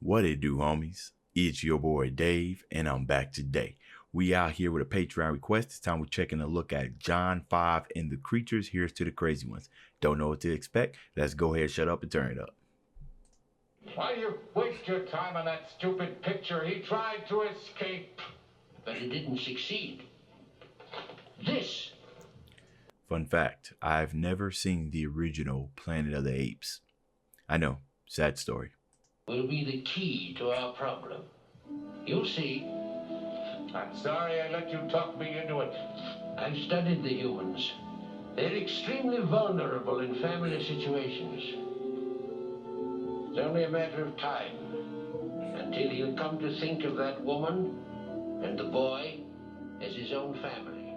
What it do, homies? It's your boy Dave, and I'm back today. We out here with a Patreon request. This time we're checking a look at John 5 and the Creatures. Here's to the crazy ones. Don't know what to expect? Let's go ahead, shut up, and turn it up. Why do you waste your time on that stupid picture? He tried to escape, but he didn't succeed. This. Fun fact, I've never seen the original Planet of the Apes. I know, sad story. Will be the key to our problem. You'll see. I'm sorry I let you talk me into it. I've studied the humans. They're extremely vulnerable in family situations. It's only a matter of time until he'll come to think of that woman and the boy as his own family.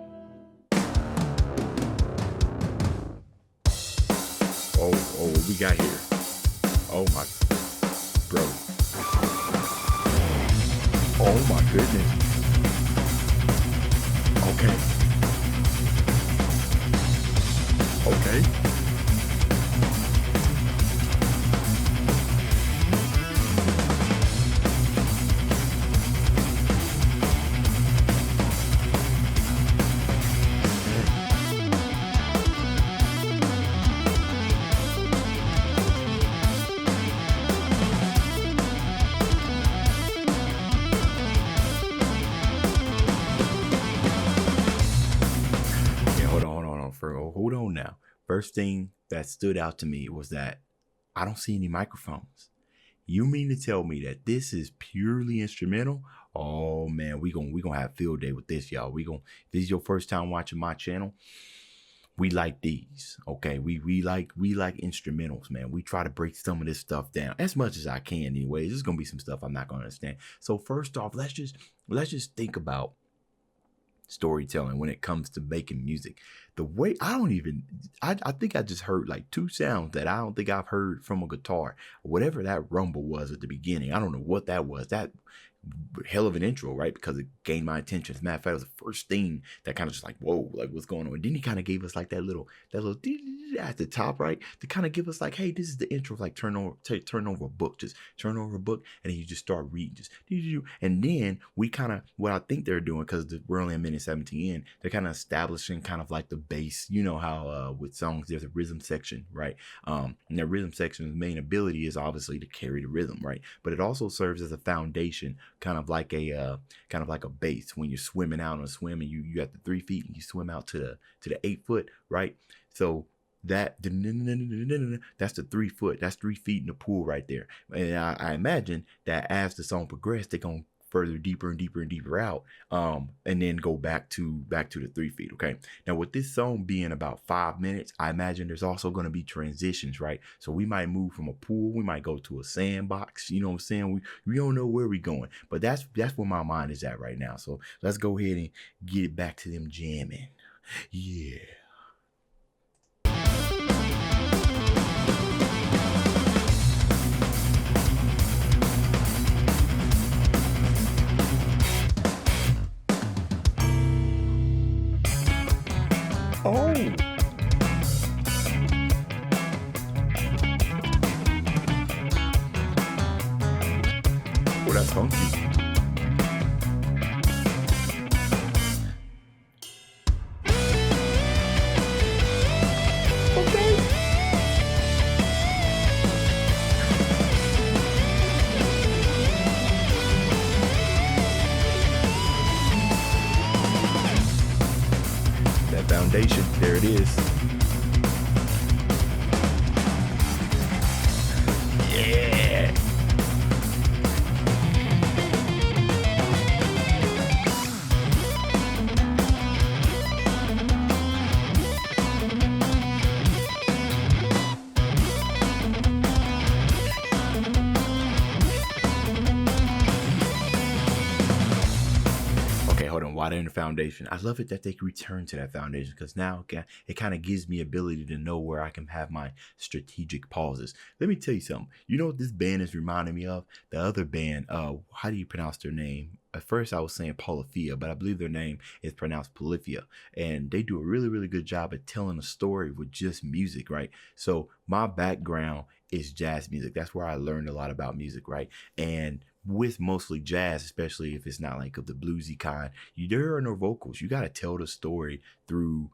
Oh, what we got here? Oh my, bro. Oh my goodness. Okay. Hold on now. First thing that stood out to me was that I don't see any microphones. You mean to tell me that this is purely instrumental? Oh man, we gonna have field day with this, y'all. If this is your first time watching my channel, we like these. Okay, we like instrumentals, man. We try to break some of this stuff down as much as I can. Anyways, there's gonna be some stuff I'm not gonna understand. So first off, let's just think about storytelling when it comes to making music. The way I think I just heard like two sounds that I don't think I've heard from a guitar. Whatever that rumble was at the beginning, I don't know what that was. That hell of an intro, right? Because it gained my attention. As a matter of fact, it was the first thing that kind of just like, whoa, like what's going on? And then he kind of gave us like that little at the top, right? To kind of give us like, hey, this is the intro, like turn over a book, just turn over a book, and then you just start reading, and then we kind of, what I think they're doing, because we're only a minute 17 in, they're kind of establishing kind of like the bass. You know how with songs there's a rhythm section, right? And the rhythm section's main ability is obviously to carry the rhythm, right? But it also serves as a foundation, kind of like a base when you're swimming out on a swim and you got the 3 feet and you swim out to the 8 foot, right? So that's the 3 foot, that's 3 feet in the pool right there. And I imagine that as the song progressed, they're gonna further deeper and deeper out, and then go back to the 3 feet. Okay, now with this song being about 5 minutes, I imagine there's also going to be transitions, right? So we might move from a pool, we might go to a sandbox, you know what I'm saying? We don't know where we're going, but that's where my mind is at right now. So let's go ahead and get it back to them jamming. Yeah. Oh, that's funky. Okay. That foundation, there it is. Yeah. Why they're in the foundation. I love it that they return to that foundation, because now it kind of gives me ability to know where I can have my strategic pauses. Let me tell you something. You know what this band is reminding me of? The other band, how do you pronounce their name? At first I was saying Polyphia, but I believe their name is pronounced Polyphia. And they do a really, really good job at telling a story with just music, right? So my background is jazz music. That's where I learned a lot about music, right? And with mostly jazz, especially if it's not like of the bluesy kind, there are no vocals. You got to tell the story through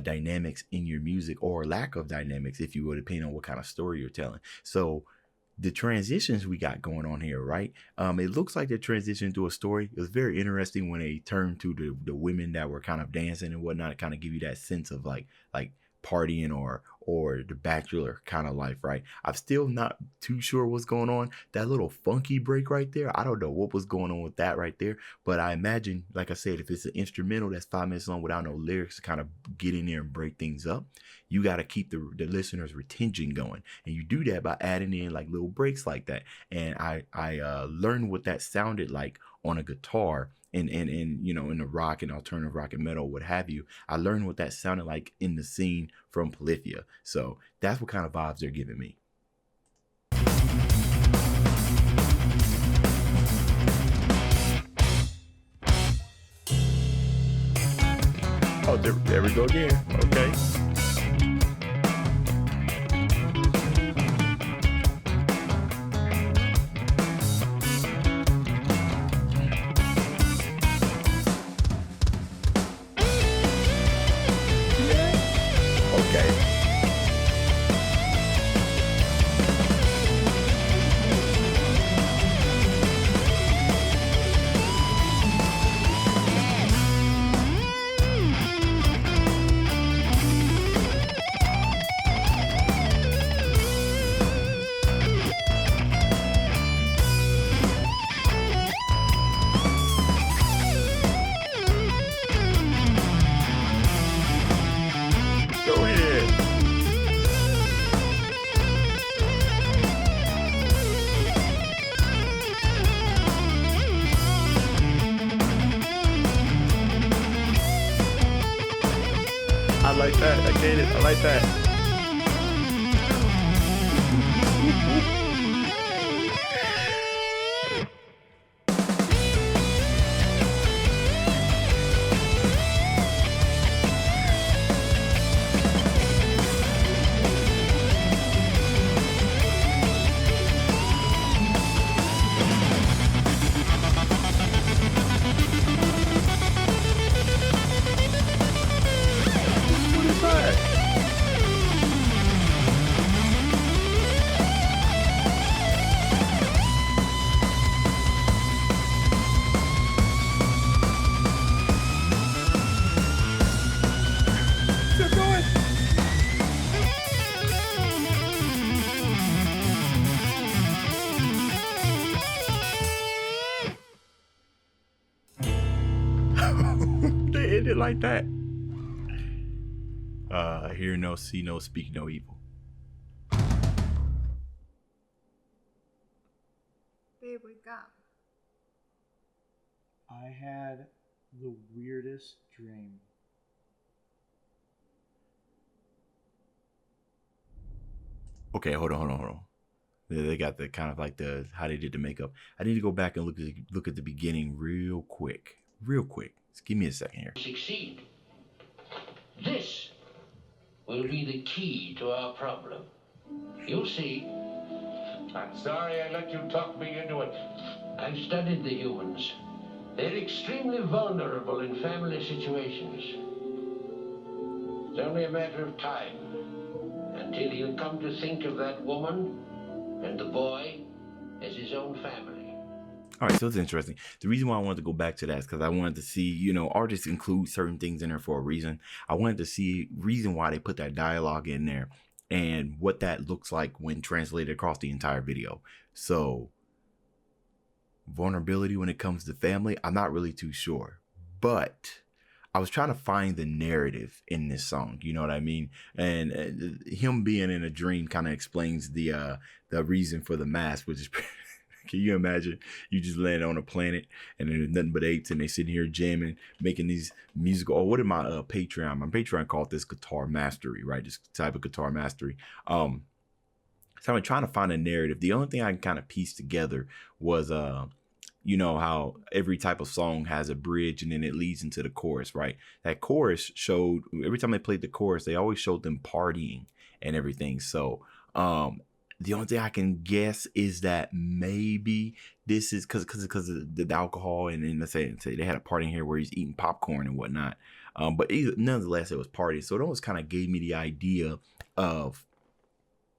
dynamics in your music, or lack of dynamics, if you will, depending on what kind of story you're telling. So the transitions we got going on here, right? It looks like they're transitioning to a story. It was very interesting when they turned to the women that were kind of dancing and whatnot, kind of give you that sense of like partying or the bachelor kind of life, right? I'm still not too sure what's going on. That little funky break right there, I don't know what was going on with that right there, but I imagine, like I said, if it's an instrumental that's 5 minutes long without no lyrics to kind of get in there and break things up, you got to keep the listener's retention going, and you do that by adding in like little breaks like that. And I learned what that sounded like on a guitar, and you know, in the rock and alternative rock and metal, what have you. I learned what that sounded like in the scene from Polyphia. So that's what kind of vibes they're giving me. Oh, there we go again. Okay. I like that. I get it. I like that. They ended like that. Hear no, see no, speak no evil. Babe, wake up. I had the weirdest dream. Okay, hold on. They got the kind of like the how they did the makeup. I need to go back and look at the beginning real quick. Just give me a second here. Succeed. This will be the key to our problem. You'll see. I'm sorry I let you talk me into it. I've studied the humans. They're extremely vulnerable in family situations. It's only a matter of time until he'll come to think of that woman and the boy as his own family. All right, so it's interesting. The reason why I wanted to go back to that is because I wanted to see, you know, artists include certain things in there for a reason. I wanted to see reason why they put that dialogue in there and what that looks like when translated across the entire video. So vulnerability when it comes to family, I'm not really too sure, but I was trying to find the narrative in this song. You know what I mean? And him being in a dream kind of explains the reason for the mask, which is can you imagine you just land on a planet and there's nothing but apes and they sitting here jamming, making these musical, or what did my Patreon? My Patreon called this guitar mastery, right? This type of guitar mastery. So I'm trying to find a narrative. The only thing I can kind of piece together was, you know, how every type of song has a bridge and then it leads into the chorus, right? That chorus showed, every time they played the chorus, they always showed them partying and everything. So, The only thing I can guess is that maybe this is because of the alcohol, and then let's say they had a party in here where he's eating popcorn and whatnot. But nonetheless, it was party, so it almost kind of gave me the idea of,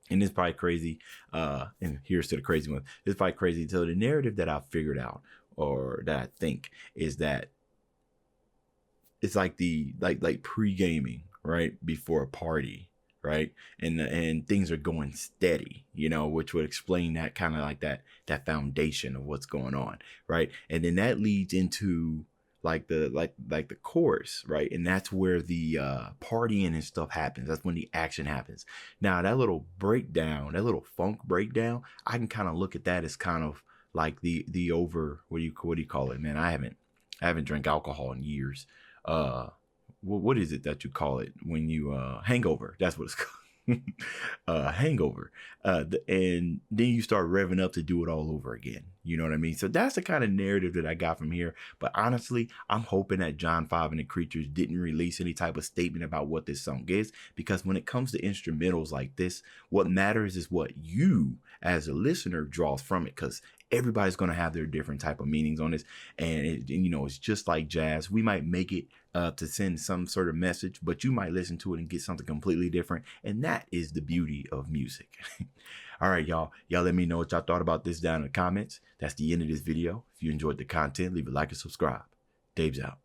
and it's probably crazy. And here's to the crazy one. It's probably crazy. So the narrative that I figured out, or that I think, is that it's like like pre-gaming, right, before a party, right, and things are going steady, you know, which would explain that kind of like that foundation of what's going on, right, and then that leads into like the chorus, right, and that's where the partying and stuff happens. That's when the action happens. Now that little breakdown, that little funk breakdown, I can kind of look at that as kind of like the over, what do you call it, man? I haven't drank alcohol in years. What is it that you call it when you hangover? That's what it's called. Hangover. And then you start revving up to do it all over again. You know what I mean? So that's the kind of narrative that I got from here. But honestly, I'm hoping that John 5 and the Creatures didn't release any type of statement about what this song is, because when it comes to instrumentals like this, what matters is what you as a listener draws from it, because everybody's going to have their different type of meanings on this. And you know, it's just like jazz. We might make it to send some sort of message, but you might listen to it and get something completely different. And that is the beauty of music. All right, y'all let me know what y'all thought about this down in the comments. That's the end of this video. If you enjoyed the content, leave a like and subscribe. Dave's out.